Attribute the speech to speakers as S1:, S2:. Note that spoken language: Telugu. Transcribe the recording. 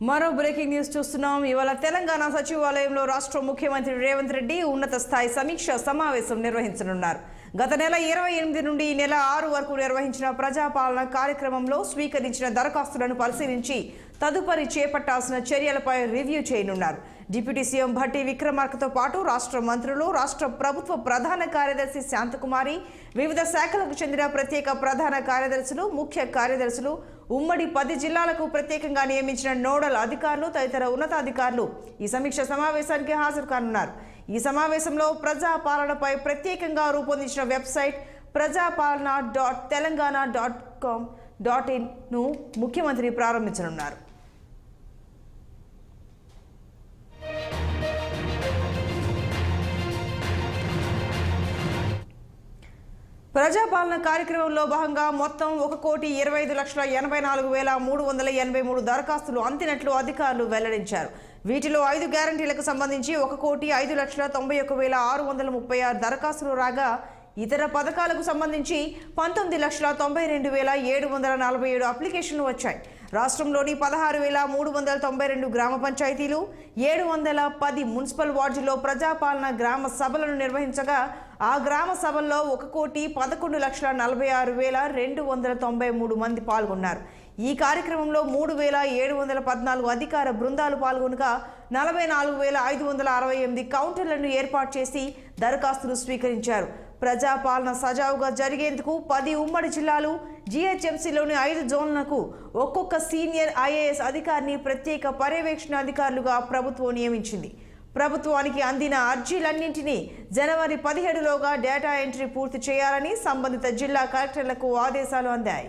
S1: మరో బ్రేకింగ్ న్యూస్ చూస్తున్నాం. ఇవాళ తెలంగాణ సచివాలయంలో రాష్ట్ర ముఖ్యమంత్రి రేవంత్ రెడ్డి ఉన్నత స్థాయి సమీక్ష సమావేశం నిర్వహించనున్నారు. గత నెల 28 నుండి ఈ నెల 6 వరకు నిర్వహించిన ప్రజాపాలన కార్యక్రమంలో స్వీకరించిన దరఖాస్తులను పరిశీలించి తదుపరి చేపట్టాల్సిన చర్యలపై రివ్యూ చేయనున్నారు. డిప్యూటీ సీఎం భట్టి విక్రమార్కతో పాటు రాష్ట్ర మంత్రులు, రాష్ట్ర ప్రభుత్వ ప్రధాన కార్యదర్శి శాంతకుమారి, వివిధ శాఖలకు చెందిన ప్రత్యేక ప్రధాన కార్యదర్శులు, ముఖ్య కార్యదర్శులు, ఉమ్మడి 10 జిల్లాలకు ప్రత్యేకంగా నియమించిన నోడల్ అధికారులు తదితర ఉన్నతాధికారులు ఈ సమీక్ష సమావేశానికి హాజరు కానున్నారు. ఈ సమావేశంలో ప్రజాపాలనపై ప్రత్యేకంగా రూపొందించిన వెబ్సైట్ prajapalana.telangana.com.in ను ముఖ్యమంత్రి ప్రారంభించనున్నారు. ప్రజాపాలన కార్యక్రమంలో భాగంగా మొత్తం 1,25,84,383 దరఖాస్తులు అందినట్లు అధికారులు వెల్లడించారు. వీటిలో 5 గ్యారంటీలకు సంబంధించి 1,05,91,636 దరఖాస్తులు రాగా ఇతర పథకాలకు సంబంధించి 19,92,747 అప్లికేషన్లు వచ్చాయి. రాష్ట్రంలోని 16,392 గ్రామ పంచాయతీలు, 710 మున్సిపల్ వార్డుల్లో ప్రజాపాలన గ్రామ సభలను నిర్వహించగా ఆ గ్రామ సభల్లో 1,46,46,293 మంది పాల్గొన్నారు. ఈ కార్యక్రమంలో 3,714 అధికార బృందాలు పాల్గొనగా 44,568 కౌంటర్లను ఏర్పాటు చేసి దరఖాస్తులు స్వీకరించారు. ప్రజాపాలన సజావుగా జరిగేందుకు 10 ఉమ్మడి జిల్లాలు, జీహెచ్ఎంసీలోని 5 జోన్లకు ఒక్కొక్క సీనియర్ ఐఏఎస్ అధికారిని ప్రత్యేక పర్యవేక్షణ అధికారులుగా ప్రభుత్వం నియమించింది. ప్రభుత్వానికి అందిన అర్జీలన్నింటినీ జనవరి 17లోగా డేటా ఎంట్రీ పూర్తి చేయాలని సంబంధిత జిల్లా కలెక్టర్లకు ఆదేశాలు అందాయి.